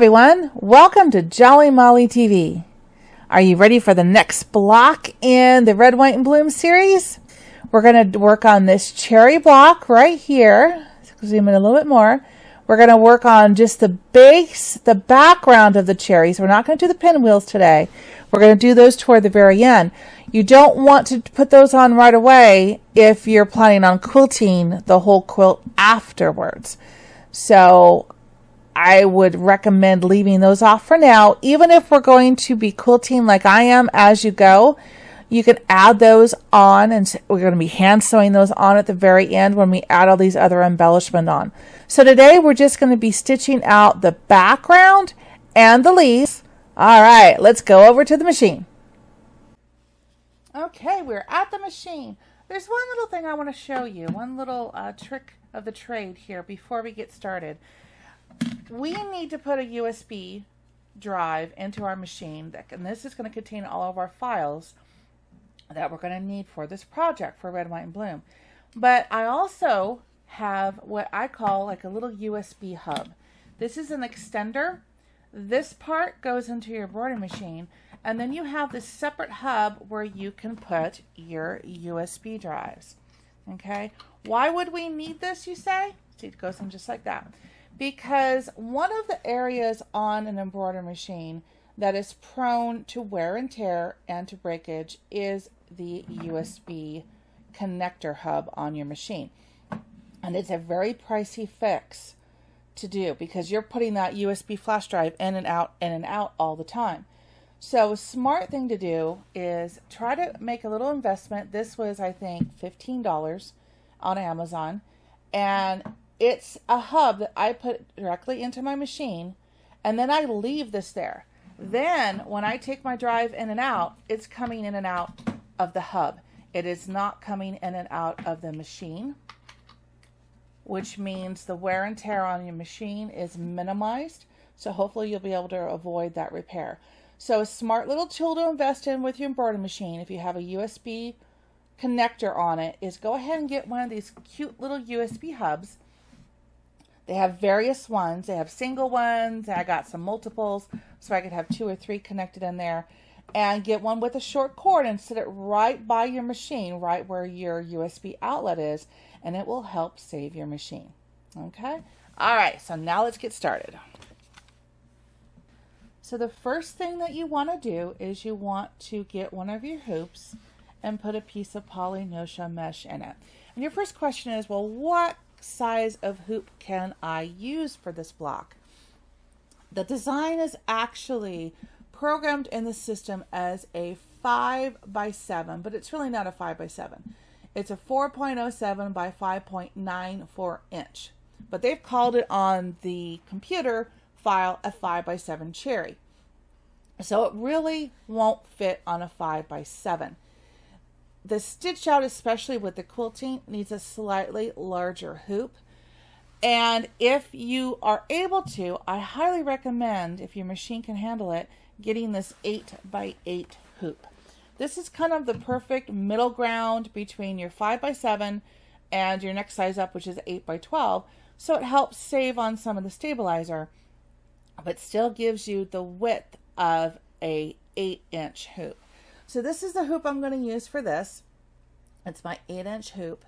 everyone, welcome to Jolly Molly TV. Are you ready for the next block in the Red, White, and Bloom series? We're going to work on this cherry block right here. Zoom in a little bit more. We're going to work on just the base, the background of the cherries. We're not going to do the pinwheels today. We're going to do those toward the very end. You don't want to put those on right away if you're planning on quilting the whole quilt afterwards. So I would recommend leaving those off for now. Even if we're going to be quilting like I am as you go, you can add those on, and we're going to be hand sewing those on at the very end when we add all these other embellishment on. So today we're just going to be stitching out the background and the leaves. All right, let's go over to the machine. Okay, we're at the machine. There's one little thing I want to show you, one little trick of the trade here before we get started. We need to put a USB drive into our machine, and this is going to contain all of our files that we're going to need for this project for Red, White, and Bloom. But I also have what I call like a little USB hub. This is an extender. This part goes into your embroidery machine, and then you have this separate hub where you can put your USB drives. Okay, why would we need this, you say? See, it goes in just like that. Because one of the areas on an embroidery machine that is prone to wear and tear and to breakage is the USB connector hub on your machine. And it's a very pricey fix to do because you're putting that USB flash drive in and out all the time. So a smart thing to do is try to make a little investment. This was, I think, $15 on Amazon. And it's a hub that I put directly into my machine, and then I leave this there. Then when I take my drive in and out, it's coming in and out of the hub. It is not coming in and out of the machine, which means the wear and tear on your machine is minimized. So hopefully you'll be able to avoid that repair. So a smart little tool to invest in with your embroidery machine, if you have a USB connector on it, is go ahead and get one of these cute little USB hubs. They have various ones. They have single ones. I got some multiples, so I could have 2 or 3 connected in there. And get one with a short cord and sit it right by your machine, right where your USB outlet is, and it will help save your machine. Okay? All right, so now let's get started. So the first thing that you want to do is you want to get one of your hoops and put a piece of poly no-show mesh in it. And your first question is, well, what size of hoop can I use for this block? The design is actually programmed in the system as a 5x7, but it's really not a 5x7. It's a 4.07 by 5.94 inch, but they've called it on the computer file a 5x7 cherry. So it really won't fit on a 5x7. The stitch out, especially with the quilting, needs a slightly larger hoop. And if you are able to, I highly recommend, if your machine can handle it, getting this 8x8 hoop. This is kind of the perfect middle ground between your 5x7 and your next size up, which is 8x12. So it helps save on some of the stabilizer, but still gives you the width of a 8-inch hoop. So this is the hoop I'm going to use for this. It's my 8-inch hoop.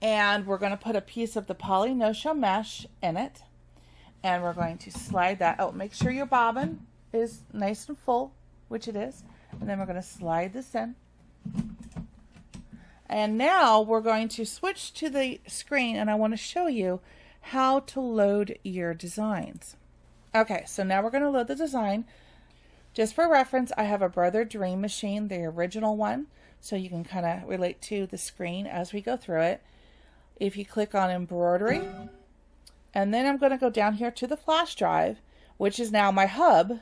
And we're going to put a piece of the poly no-show mesh in it. And we're going to slide that out. Make sure your bobbin is nice and full, which it is. And then we're going to slide this in. And now we're going to switch to the screen, and I want to show you how to load your designs. Okay, so now we're going to load the design. Just for reference, I have a Brother Dream machine, the original one, so you can kind of relate to the screen as we go through it. If you click on Embroidery, and then I'm going to go down here to the flash drive, which is now my hub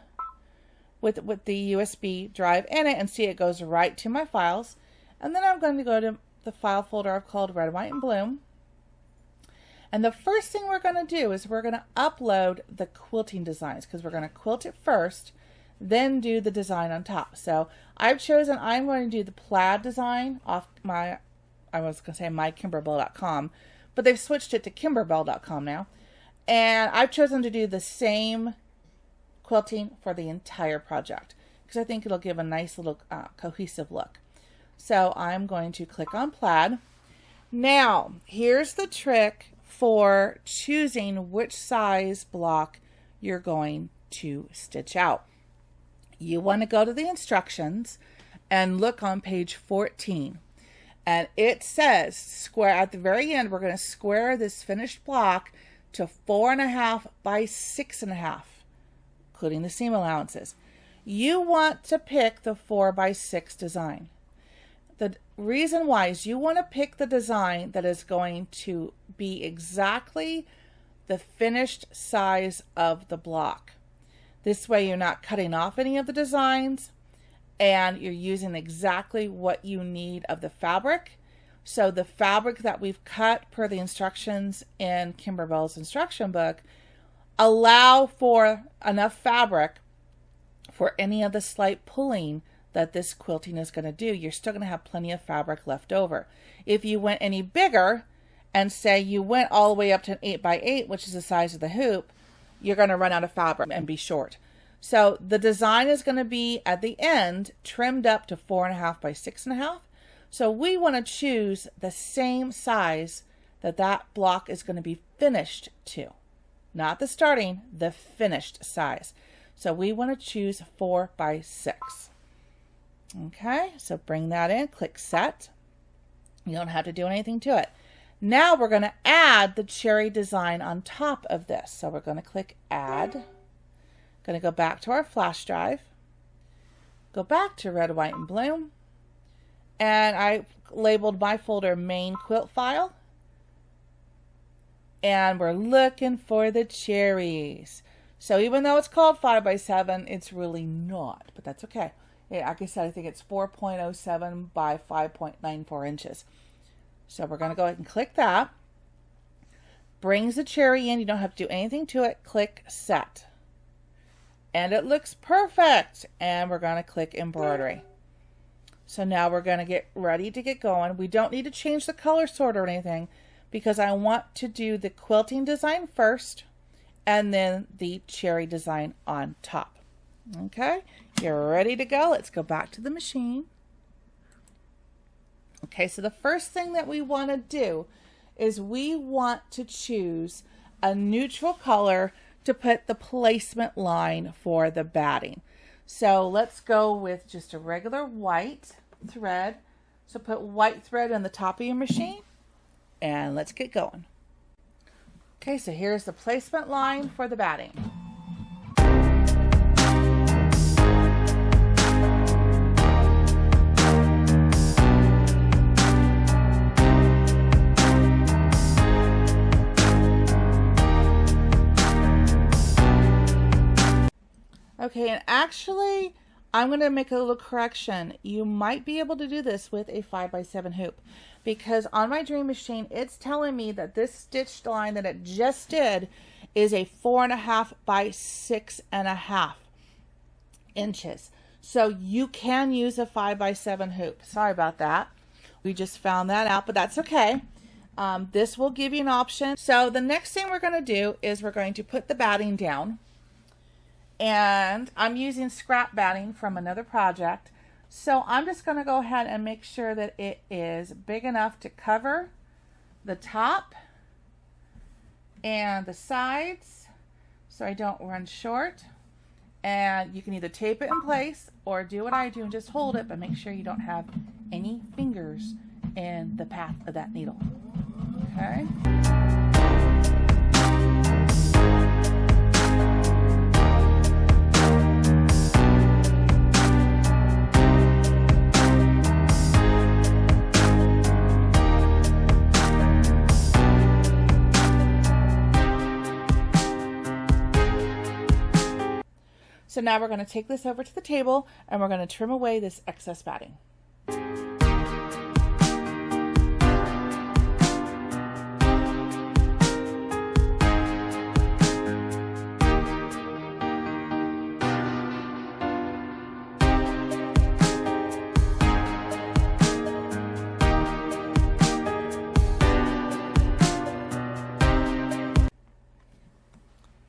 with the USB drive in it, and see it goes right to my files. And then I'm going to go to the file folder I've called Red, White, and Bloom. And the first thing we're going to do is we're going to upload the quilting designs, because we're going to quilt it first, then do the design on top. So I've chosen, I'm going to do the plaid design off my, I was going to say my Kimberbell.com, but they've switched it to Kimberbell.com now. And I've chosen to do the same quilting for the entire project, because I think it'll give a nice little cohesive look. So I'm going to click on plaid. Now, here's the trick for choosing which size block you're going to stitch out. You want to go to the instructions and look on page 14. And it says square at the very end, we're going to square this finished block to 4.5 by 6.5, including the seam allowances. You want to pick the 4 by 6 design. The reason why is you want to pick the design that is going to be exactly the finished size of the block. This way you're not cutting off any of the designs, and you're using exactly what you need of the fabric. So the fabric that we've cut per the instructions in Kimberbell's instruction book allow for enough fabric for any of the slight pulling that this quilting is going to do. You're still going to have plenty of fabric left over. If you went any bigger, and say you went all the way up to an 8 by 8, which is the size of the hoop, you're going to run out of fabric and be short. So the design is going to be at the end trimmed up to 4.5 by 6.5. So we want to choose the same size that that block is going to be finished to. Not the starting, the finished size. So we want to choose 4 by 6. Okay, so bring that in, click set. You don't have to do anything to it. Now we're going to add the cherry design on top of this. So we're going to click add. Going to go back to our flash drive. Go back to red, white, and blue. And I labeled my folder main quilt file. And we're looking for the cherries. So even though it's called 5 by 7, it's really not, but that's okay. Yeah, like I said, I think it's 4.07 by 5.94 inches. So we're going to go ahead and click that. Brings the cherry in. You don't have to do anything to it. Click set. And it looks perfect. And we're going to click embroidery. So now we're going to get ready to get going. We don't need to change the color sort or anything, because I want to do the quilting design first and then the cherry design on top. Okay, you're ready to go. Let's go back to the machine. Okay, so the first thing that we want to do is we want to choose a neutral color to put the placement line for the batting. So let's go with just a regular white thread. So put white thread on the top of your machine and let's get going. Okay, so here's the placement line for the batting. Okay, and actually, I'm going to make a little correction. You might be able to do this with a 5 by 7 hoop, because on my Dream Machine, it's telling me that this stitched line that it just did is a 4.5 by 6.5 inches. So you can use a 5 by 7 hoop. Sorry about that. We just found that out, but that's okay. This will give you an option. So the next thing we're going to do is we're going to put the batting down. And I'm using scrap batting from another project. So I'm just going to go ahead and make sure that it is big enough to cover the top and the sides so I don't run short. And you can either tape it in place or do what I do and just hold it, but make sure you don't have any fingers in the path of that needle. Okay. So now we're going to take this over to the table and we're going to trim away this excess batting.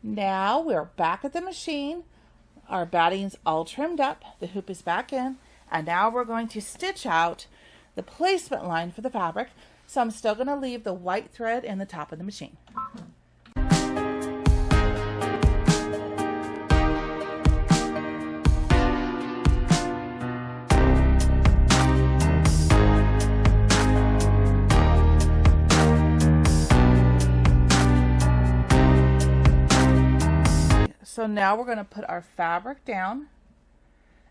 Now we're back at the machine. Our batting's all trimmed up, the hoop is back in, and now we're going to stitch out the placement line for the fabric. So I'm still going to leave the white thread in the top of the machine. So now we're going to put our fabric down.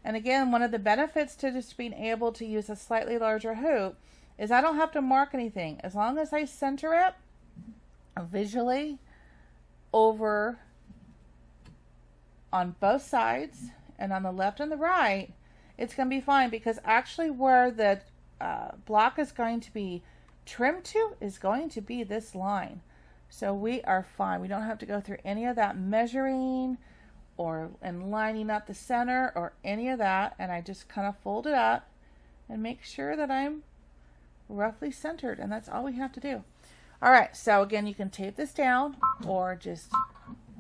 And again, one of the benefits to just being able to use a slightly larger hoop is I don't have to mark anything. As long as I center it visually over on both sides and on the left and the right, it's going to be fine, because actually where the block is going to be trimmed to is going to be this line. So we are fine. We don't have to go through any of that measuring and lining up the center or any of that. And I just kind of fold it up and make sure that I'm roughly centered. And that's all we have to do. All right. So again, you can tape this down or just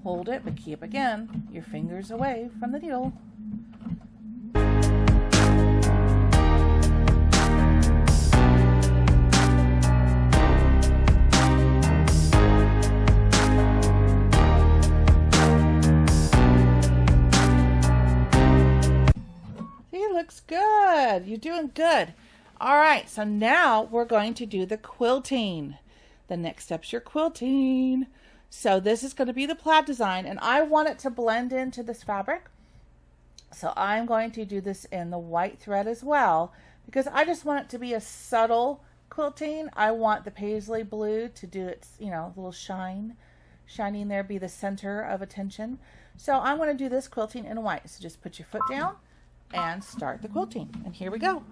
hold it, but keep, again, your fingers away from the needle. Looks good. You're doing good. All right, so now we're going to do the quilting. The next step's your quilting. So this is going to be the plaid design, and I want it to blend into this fabric. So I'm going to do this in the white thread as well, because I just want it to be a subtle quilting. I want the paisley blue to do its, little shining there, be the center of attention. So I'm going to do this quilting in white. So just put your foot down and start the quilting. And here we go.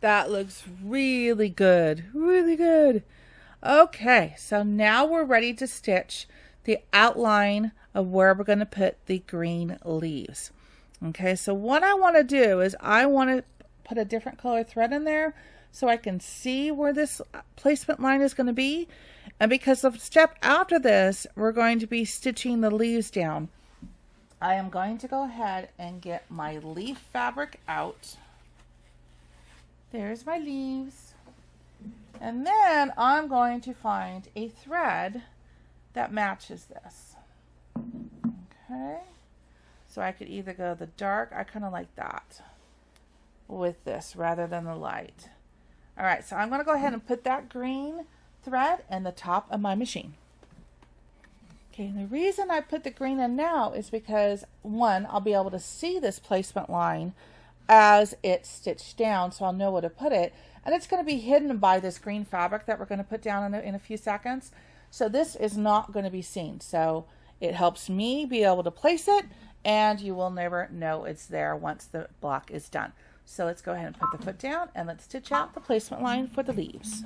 That looks really good, really good. Okay, so now we're ready to stitch the outline of where we're going to put the green leaves. Okay, so what I want to do is I want to put a different color thread in there so I can see where this placement line is going to be. And because the step after this, we're going to be stitching the leaves down. I am going to go ahead and get my leaf fabric out. There's my leaves. And then I'm going to find a thread that matches this. Okay. So I could either go the dark, I kind of like that with this rather than the light. All right, so I'm going to go ahead and put that green thread in the top of my machine. Okay, and the reason I put the green in now is because, one, I'll be able to see this placement line as it's stitched down, so I'll know where to put it. And it's going to be hidden by this green fabric that we're going to put down in a few seconds. So this is not going to be seen. So it helps me be able to place it, and you will never know it's there once the block is done. So let's go ahead and put the foot down and let's stitch out the placement line for the leaves.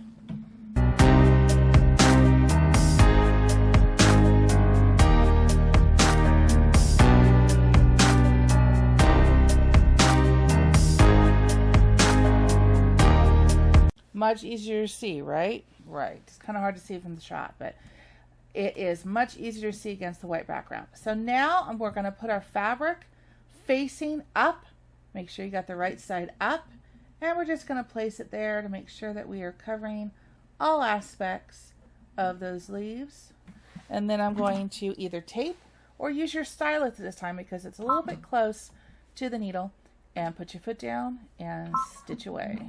Much easier to see, right? Right. It's kind of hard to see from the shot, but it is much easier to see against the white background. So now we're going to put our fabric facing up. Make sure you got the right side up. And we're just going to place it there to make sure that we are covering all aspects of those leaves. And then I'm going to either tape or use your stylus this time because it's a little bit close to the needle. And put your foot down and stitch away.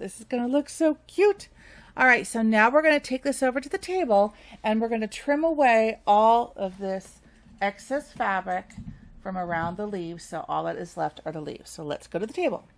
This is going to look so cute. All right, so now we're going to take this over to the table and we're going to trim away all of this excess fabric from around the leaves, so all that is left are the leaves. So let's go to the table.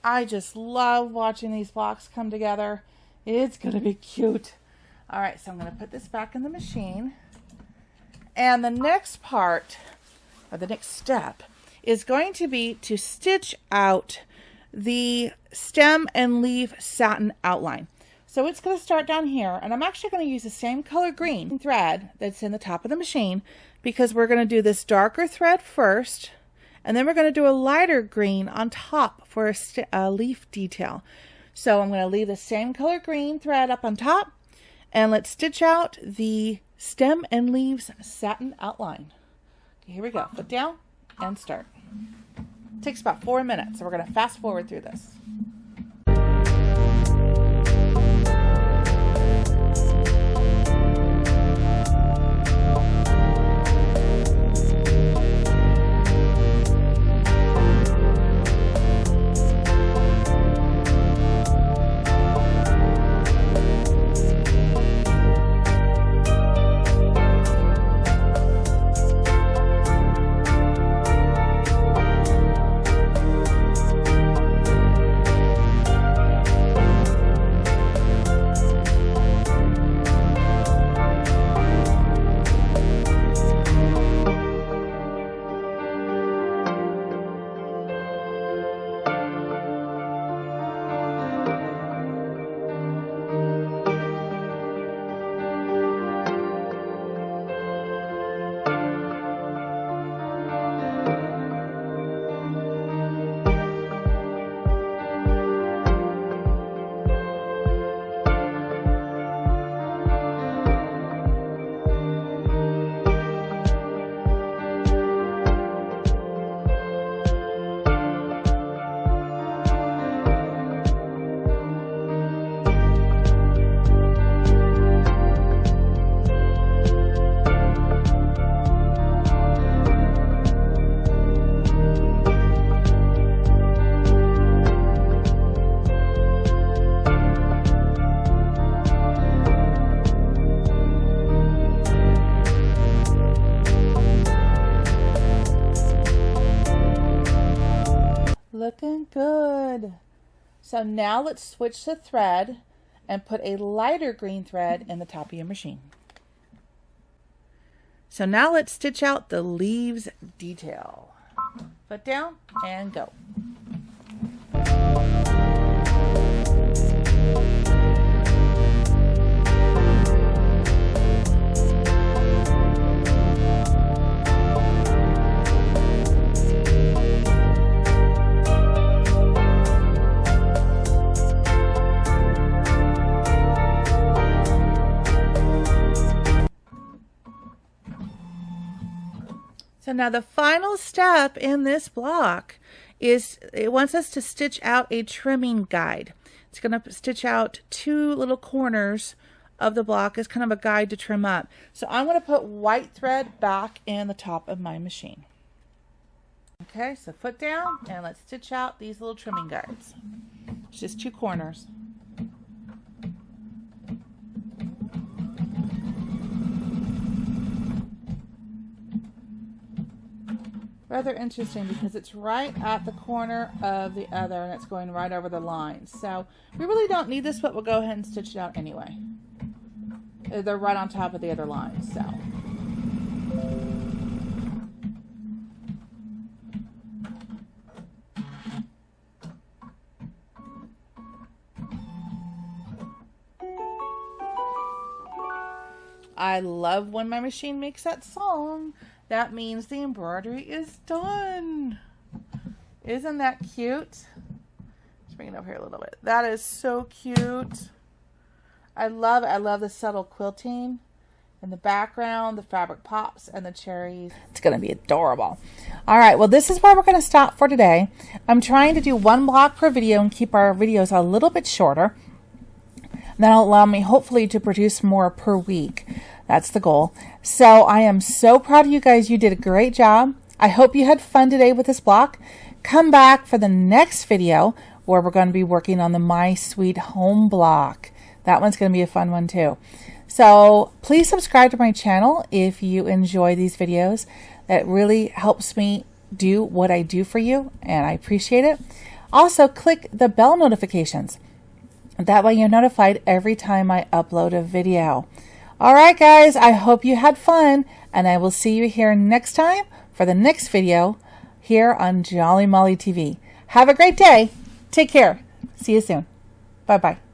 I just love watching these blocks come together. It's going to be cute. All right, so I'm going to put this back in the machine. And the next part, or the next step, is going to be to stitch out the stem and leaf satin outline. So it's going to start down here, and I'm actually going to use the same color green thread that's in the top of the machine, because we're going to do this darker thread first, and then we're going to do a lighter green on top for a leaf detail. So I'm going to leave the same color green thread up on top, and let's stitch out the stem and leaves satin outline. Okay, here we go. Foot down and start. It takes about 4 minutes, so we're going to fast forward through this. Looking good. So now let's switch the thread and put a lighter green thread in the top of your machine. So now let's stitch out the leaves detail. Foot down and go. So now the final step in this block is it wants us to stitch out a trimming guide. It's going to stitch out 2 little corners of the block as kind of a guide to trim up. So I'm going to put white thread back in the top of my machine. Okay, so foot down and let's stitch out these little trimming guides. It's just 2 corners. Rather interesting because it's right at the corner of the other and it's going right over the line. So we really don't need this, but we'll go ahead and stitch it out anyway. They're right on top of the other line, so. I love when my machine makes that song. That means the embroidery is done. Isn't that cute? Let's bring it over here a little bit. That is so cute. I love it. I love the subtle quilting in the background, the fabric pops, and the cherries. It's going to be adorable. All right, well, this is where we're going to stop for today. I'm trying to do 1 block per video and keep our videos a little bit shorter. That'll allow me, hopefully, to produce more per week. That's the goal. So I am so proud of you guys. You did a great job. I hope you had fun today with this block. Come back for the next video where we're going to be working on the My Sweet Home block. That one's going to be a fun one too. So please subscribe to my channel if you enjoy these videos. That really helps me do what I do for you, and I appreciate it. Also, click the bell notifications. That way you're notified every time I upload a video. All right, guys, I hope you had fun, and I will see you here next time for the next video here on Jolly Molly TV. Have a great day. Take care. See you soon. Bye-bye.